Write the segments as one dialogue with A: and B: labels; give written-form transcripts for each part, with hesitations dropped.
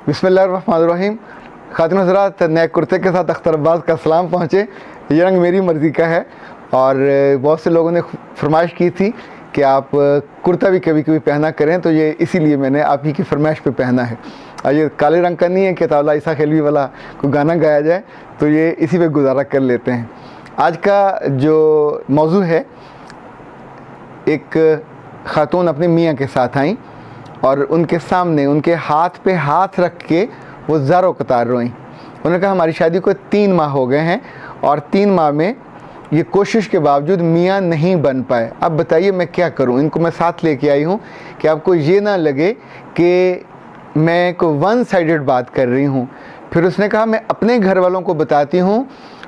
A: बिस्मिल्लाहिर्रहमानिर्रहीम। खातिन हज़रात, नए कुर्ते के साथ अख्तर अब्बास का सलाम पहुँचे। ये रंग मेरी मर्ज़ी का है और बहुत से लोगों ने फरमाइश की थी कि आप कुर्ता भी कभी कभी पहना करें, तो ये इसीलिए मैंने आप ही की फरमाइश पे पहना है। और ये काले रंग का नहीं है कि ताला ईसा खेलवी वाला कोई गाना गाया जाए, तो ये इसी पे गुजारा कर लेते हैं। आज का जो मौजू है, एक ख़ातून अपने मियाँ के साथ आई और उनके सामने उनके हाथ पे हाथ रख के वो ज़ारो कतार रोईं। उन्होंने कहा हमारी शादी को 3 माह हो गए हैं और 3 माह में ये कोशिश के बावजूद मियाँ नहीं बन पाए। अब बताइए मैं क्या करूं। इनको मैं साथ लेके आई हूं कि आपको ये ना लगे कि मैं को वन साइडेड बात कर रही हूं। फिर उसने कहा मैं अपने घर वालों को बताती हूं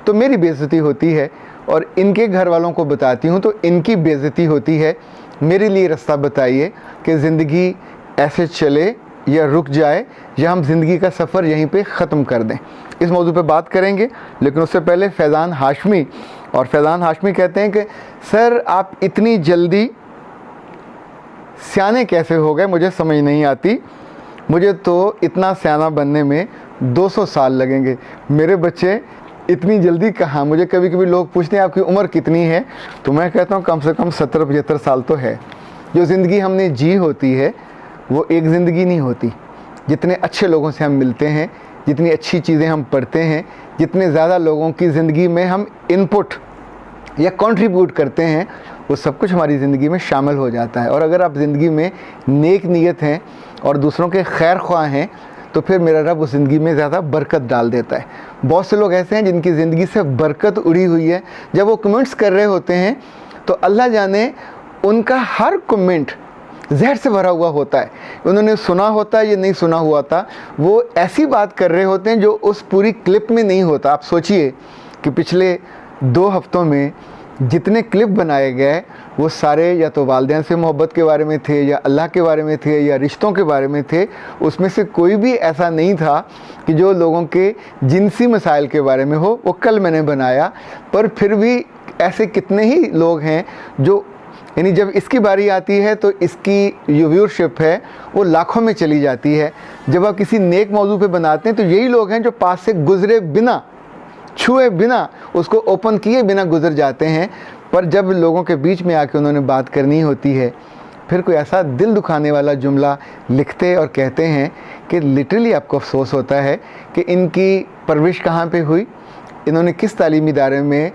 A: तो मेरी बेइज्जती होती है और इनके घर वालों को बताती हूं तो इनकी बेइज्जती होती है। मेरे लिए रास्ता बताइए कि ज़िंदगी ऐसे चले या रुक जाए या हम ज़िंदगी का सफ़र यहीं पे ख़त्म कर दें। इस मौजू पे बात करेंगे, लेकिन उससे पहले फैज़ान हाशमी कहते हैं कि सर आप इतनी जल्दी सियाने कैसे हो गए, मुझे समझ नहीं आती। मुझे तो इतना सियाना बनने में 200 साल लगेंगे। मेरे बच्चे इतनी जल्दी कहाँ। मुझे कभी कभी लोग पूछते हैं आपकी उम्र कितनी है, तो मैं कहता हूँ कम से कम 70-75 साल तो है। जो ज़िंदगी हमने जी होती है वो एक ज़िंदगी नहीं होती। जितने अच्छे लोगों से हम मिलते हैं, जितनी अच्छी चीज़ें हम पढ़ते हैं, जितने ज़्यादा लोगों की ज़िंदगी में हम इनपुट या कंट्रीब्यूट करते हैं, वो सब कुछ हमारी ज़िंदगी में शामिल हो जाता है। और अगर आप ज़िंदगी में नेक नीयत हैं और दूसरों के खैर ख्वाह हैं तो फिर मेरा रब उस ज़िंदगी में ज़्यादा बरकत डाल देता है। बहुत से लोग ऐसे हैं जिनकी ज़िंदगी से बरकत उड़ी हुई है। जब वो कमेंट्स कर रहे होते हैं तो अल्लाह जाने उनका हर कमेंट जहर से भरा हुआ होता है। उन्होंने सुना होता है, ये नहीं सुना हुआ था, वो ऐसी बात कर रहे होते हैं जो उस पूरी क्लिप में नहीं होता। आप सोचिए कि पिछले 2 हफ्तों में जितने क्लिप बनाए गए वो सारे या तो वालिदैन से मोहब्बत के बारे में थे, या अल्लाह के बारे में थे, या रिश्तों के बारे में थे। उसमें से कोई भी ऐसा नहीं था कि जो लोगों के जिनसी मसाइल के बारे में हो। वो कल मैंने बनाया, पर फिर भी ऐसे कितने ही लोग हैं जो, यानी जब इसकी बारी आती है तो इसकी जो व्यूअरशिप है वो लाखों में चली जाती है। जब आप किसी नेक मौजू पे बनाते हैं तो यही लोग हैं जो पास से गुजरे बिना, छुए बिना, उसको ओपन किए बिना गुजर जाते हैं। पर जब लोगों के बीच में आके उन्होंने बात करनी होती है, फिर कोई ऐसा दिल दुखाने वाला जुमला लिखते और कहते हैं कि लिटरली आपको अफसोस होता है कि इनकी परवरिश कहाँ पे हुई, इन्होंने किस तालीमी इदारे में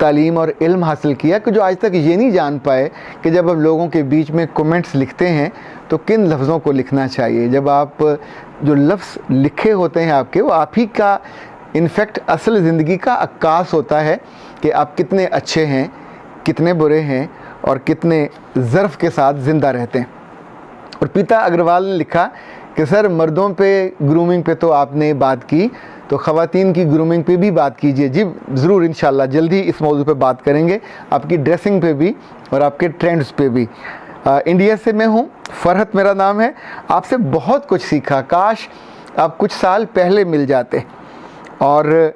A: तालीम और इल्म हासिल किया कि जो आज तक ये नहीं जान पाए कि जब आप लोगों के बीच में कमेंट्स लिखते हैं तो किन लफ्ज़ों को लिखना चाहिए। जब आप जो लफ्ज़ लिखे होते हैं आपके, वो आप ही का इनफैक्ट असल ज़िंदगी का अक्कास होता है कि आप कितने अच्छे हैं, कितने बुरे हैं और कितने ज़र्फ़ के साथ ज़िंदा रहते हैं। और पीता अग्रवाल ने लिखा कि सर मर्दों पे ग्रूमिंग पे तो आपने बात की, तो ख़वातीन की ग्रूमिंग पे भी बात कीजिए। जी ज़रूर, इंशाल्लाह जल्दी इस मौजू पे बात करेंगे, आपकी ड्रेसिंग पे भी और आपके ट्रेंड्स पे भी। इंडिया से मैं हूँ, फ़रहत मेरा नाम है। आपसे बहुत कुछ सीखा, काश आप कुछ साल पहले मिल जाते। और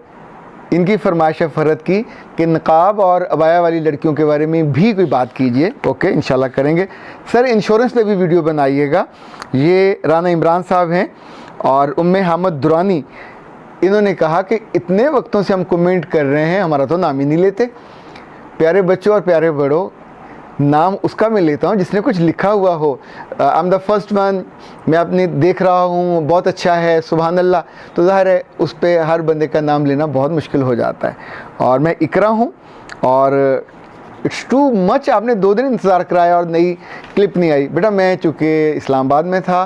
A: इनकी फरमाइश है फ़रहत की कि नकाब और अबाया वाली लड़कियों के बारे में भी कोई बात कीजिए। ओके, इंशाल्लाह करेंगे। सर इंश्योरेंस पे भी वीडियो बनाइएगा। ये राना इमरान साहब हैं और उम्मे हामद दुरानी, इन्होंने कहा कि इतने वक्तों से हम कमेंट कर रहे हैं, हमारा तो नाम ही नहीं लेते। प्यारे बच्चों और प्यारे बड़ों, नाम उसका मैं लेता हूँ जिसने कुछ लिखा हुआ हो। I am the first one, मैं अपने देख रहा हूँ, बहुत अच्छा है, सुभान अल्लाह, तो ज़ाहिर है उस पर हर बंदे का नाम लेना बहुत मुश्किल हो जाता है। और मैं इकरा हूँ और इट्स टू मच, आपने 2 दिन इंतज़ार कराया और नई क्लिप नहीं आई। बेटा मैं चूँकि इस्लामाबाद में था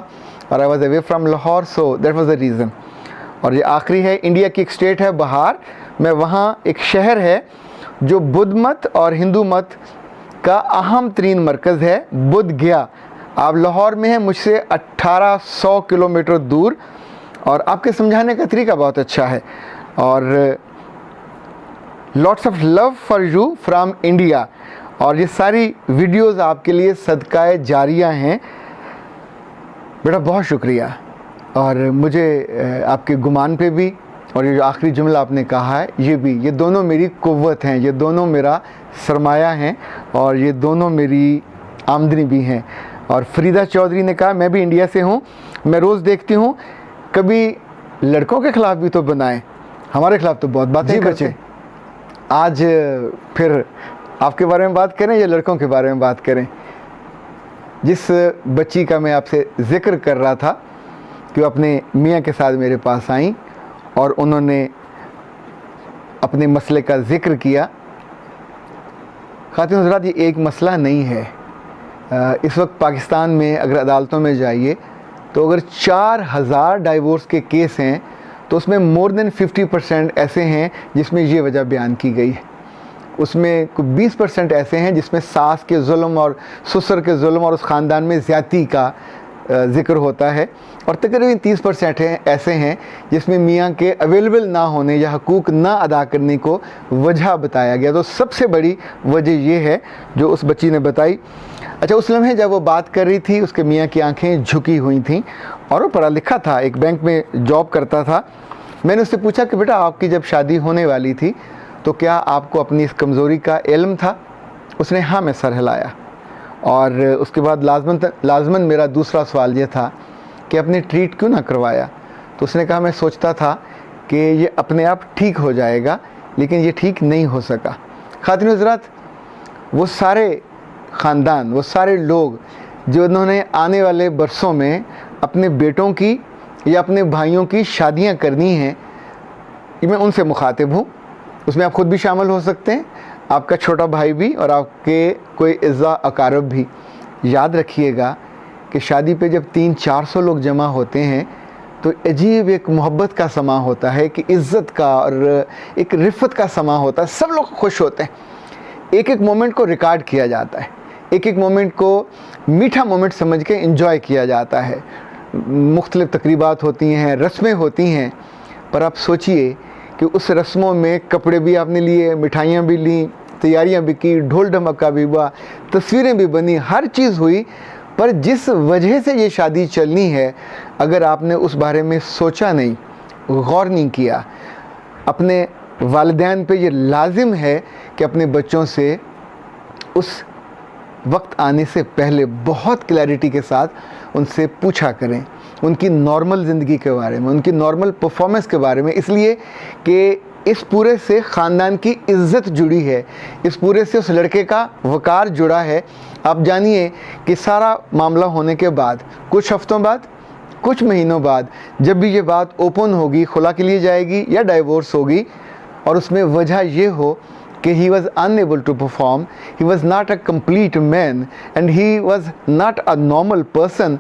A: और I was away from Lahore, so that was the reason. और ये आखिरी है, इंडिया की एक स्टेट है बिहार में, वहाँ एक शहर है जो बुद्ध मत और हिंदू मत का अहम तरीन मरकज़ है, बुद्ध गया। आप लाहौर में हैं, मुझसे 1800 किलोमीटर दूर। और आपके समझाने का तरीका बहुत अच्छा है। और lots of love for you from India. और ये सारी वीडियोस आपके लिए सदकाए जारिया हैं। बेटा बहुत शुक्रिया। और मुझे आपके गुमान पे भी, और ये जो आखिरी जुमला आपने कहा है ये भी, ये दोनों मेरी कुव्वत हैं, ये दोनों मेरा सरमाया हैं और ये दोनों मेरी आमदनी भी हैं। और फरीदा चौधरी ने कहा मैं भी इंडिया से हूँ, मैं रोज़ देखती हूँ कभी लड़कों के खिलाफ भी तो बनाएं, हमारे खिलाफ तो बहुत बातें करते हैं। आज फिर आपके बारे में बात करें या लड़कों के बारे में बात करें? जिस बच्ची का मैं आपसे जिक्र कर रहा था कि वो अपने मियाँ के साथ मेरे पास आई और उन्होंने अपने मसले का जिक्र किया। ख़ातिन हज़रात, ये एक मसला नहीं है। इस वक्त पाकिस्तान में अगर अदालतों में जाइए तो अगर 4000 डाइवोर्स के केस हैं तो उसमें मोर देन 50% ऐसे हैं जिसमें ये वजह बयान की गई है। उसमें 20% ऐसे हैं जिसमें सास के जुल्म और ससुर के जुल्म और उस ख़ानदान में ज़्यादती का ज़िक्र होता है, और तकरीबन 30% ऐसे हैं जिसमें मियाँ के अवेलेबल ना होने या हकूक़ ना अदा करने को वजह बताया गया। तो सबसे बड़ी वजह ये है जो उस बच्ची ने बताई। अच्छा, उस लम्हे जब वो बात कर रही थी उसके मियाँ की आंखें झुकी हुई थीं और वो पढ़ा लिखा था, एक बैंक में जॉब करता था। मैंने उससे पूछा कि बेटा, आपकी जब शादी होने वाली थी तो क्या आपको अपनी इस कमज़ोरी का इल्म था? उसने हाँ में सर हिलाया। और उसके बाद लाजमन मेरा दूसरा सवाल ये था कि आपने ट्रीट क्यों ना करवाया? तो उसने कहा मैं सोचता था कि ये अपने आप ठीक हो जाएगा, लेकिन ये ठीक नहीं हो सका। ख़ातिन हज़रात, वो सारे ख़ानदान, वो सारे लोग जो उन्होंने आने वाले बरसों में अपने बेटों की या अपने भाइयों की शादियां करनी हैं, मैं उनसे मुखातिब हूँ। उसमें आप ख़ुद भी शामिल हो सकते हैं, आपका छोटा भाई भी और आपके कोई इज़्ज़ा अकारब भी। याद रखिएगा कि शादी पे जब 300-400 लोग जमा होते हैं तो अजीब एक मोहब्बत का समा होता है, कि इज़्ज़त का और एक रिफ़त का समा होता है। सब लोग खुश होते हैं, एक एक मोमेंट को रिकॉर्ड किया जाता है, एक एक मोमेंट को मीठा मोमेंट समझ के एंजॉय किया जाता है। मुख्तलिफ़ तकरीबात होती हैं, रस्में होती हैं, पर आप सोचिए कि उस रस्मों में कपड़े भी आपने लिए, मिठाइयाँ भी लीं, तैयारियाँ भी की, ढोल ढमक्का भी हुआ, तस्वीरें भी बनी, हर चीज़ हुई। पर जिस वजह से ये शादी चलनी है, अगर आपने उस बारे में सोचा नहीं, गौर नहीं किया, अपने वालिदैन पे ये लाजिम है कि अपने बच्चों से उस वक्त आने से पहले बहुत क्लैरिटी के साथ उनसे पूछा करें, उनकी नॉर्मल ज़िंदगी के बारे में, उनकी नॉर्मल परफॉर्मेंस के बारे में। इसलिए कि इस पूरे से ख़ानदान की इज़्ज़त जुड़ी है, इस पूरे से उस लड़के का वक़ार जुड़ा है। आप जानिए कि सारा मामला होने के बाद, कुछ हफ्तों बाद, कुछ महीनों बाद, जब भी ये बात ओपन होगी, खुला के लिए जाएगी या डाइवोर्स होगी, और उसमें वजह ये हो कि he was unable to perform, he was not a complete man and he was not a normal person,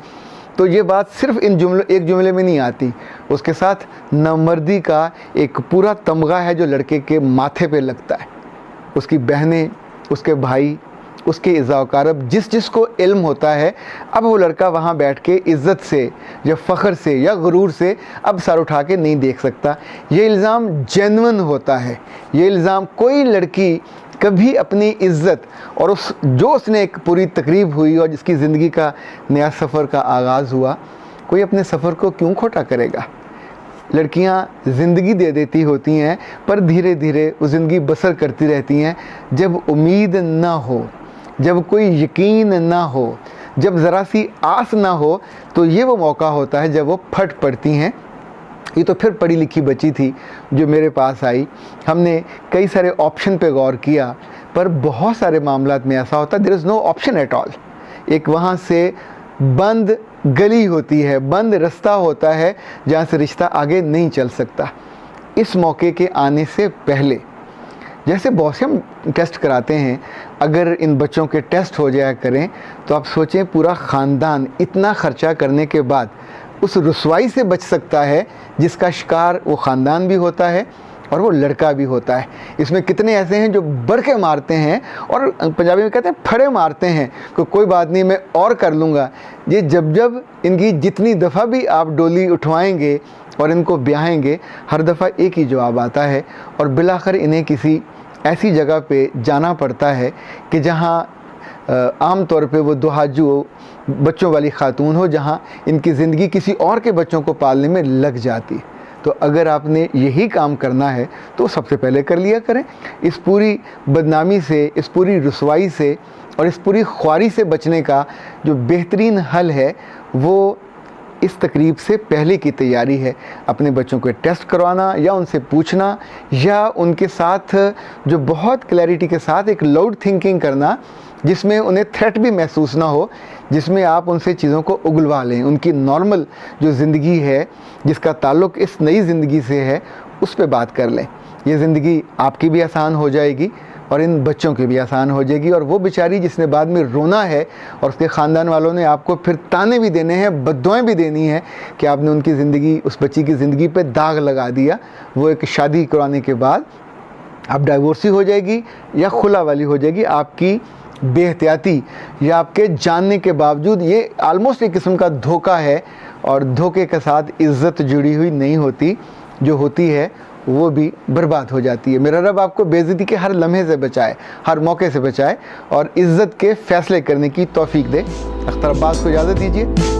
A: तो ये बात सिर्फ एक जुमले में नहीं आती। उसके साथ नामर्दी का एक पूरा तमगा है जो लड़के के माथे पे लगता है। उसकी बहनें, उसके भाई, उसके इज़्ज़ा-ओ-कारब, जिसको इल्म होता है, अब वो लड़का वहाँ बैठ के इज़्ज़त से या फ़ख्र से या गुरूर से अब सर उठा के नहीं देख सकता। ये इल्ज़ाम जेन्युइन होता है। ये इल्ज़ाम कोई लड़की कभी अपनी इज़्ज़त और उसने एक पूरी तकरीब हुई और जिसकी ज़िंदगी का नया सफ़र का आगाज़ हुआ, कोई अपने सफ़र को क्यों खोटा करेगा? लड़कियां ज़िंदगी दे देती होती हैं, पर धीरे धीरे वो ज़िंदगी बसर करती रहती हैं। जब उम्मीद ना हो, जब कोई यकीन ना हो, जब ज़रा सी आस ना हो, तो ये वो मौका होता है जब वो फट पड़ती हैं। ये तो फिर पढ़ी लिखी बच्ची थी जो मेरे पास आई। हमने कई सारे ऑप्शन पे गौर किया, पर बहुत सारे मामलात में ऐसा होता है there is no option at all. एक वहाँ से बंद गली होती है, बंद रास्ता होता है जहाँ से रिश्ता आगे नहीं चल सकता। इस मौके के आने से पहले, जैसे बहुत से हम टेस्ट कराते हैं, अगर इन बच्चों के टेस्ट हो जाया करें तो आप सोचें पूरा ख़ानदान इतना ख़र्चा करने के बाद उस रुसवाई से बच सकता है जिसका शिकार वो ख़ानदान भी होता है और वो लड़का भी होता है। इसमें कितने ऐसे हैं जो बढ़ के मारते हैं और पंजाबी में कहते हैं फड़े मारते हैं कि कोई बात नहीं, मैं और कर लूँगा। ये जब इनकी जितनी दफ़ा भी आप डोली उठवाएंगे और इनको ब्याहेंगे, हर दफ़ा एक ही जवाब आता है और बिलाखिर इन्हें किसी ऐसी जगह पे जाना पड़ता है कि जहाँ आम तौर पे वो दुहाजू बच्चों वाली खातून हो, जहाँ इनकी ज़िंदगी किसी और के बच्चों को पालने में लग जाती। तो अगर आपने यही काम करना है तो सबसे पहले कर लिया करें। इस पूरी बदनामी से, इस पूरी रुसवाई से और इस पूरी ख्वारी से बचने का जो बेहतरीन हल है वो इस तकरीब से पहले की तैयारी है। अपने बच्चों को टेस्ट करवाना या उनसे पूछना या उनके साथ जो बहुत क्लैरिटी के साथ एक लाउड थिंकिंग करना, जिसमें उन्हें थ्रेट भी महसूस ना हो, जिसमें आप उनसे चीज़ों को उगलवा लें। उनकी नॉर्मल जो ज़िंदगी है, जिसका ताल्लुक़ इस नई ज़िंदगी से है, उस पर बात कर लें। ये ज़िंदगी आपकी भी आसान हो जाएगी और इन बच्चों की भी आसान हो जाएगी। और वो बेचारी जिसने बाद में रोना है और उसके ख़ानदान वालों ने आपको फिर ताने भी देने हैं, बद्दुआएं भी देनी है कि आपने उनकी ज़िंदगी, उस बच्ची की ज़िंदगी पे दाग लगा दिया। वो एक शादी कराने के बाद अब डाइवोर्सी हो जाएगी या खुला वाली हो जाएगी, आपकी बेहतियाती या आपके जानने के बावजूद। ये आलमोस्ट एक किस्म का धोखा है और धोखे के साथ इज़्ज़त जुड़ी हुई नहीं होती, जो होती है वो भी बर्बाद हो जाती है। मेरा रब आपको बेइज्जती के हर लम्हे से बचाए, हर मौके से बचाए और इज़्ज़त के फ़ैसले करने की तौफीक दे। अख्तर अब्बास को इजाज़त दीजिए।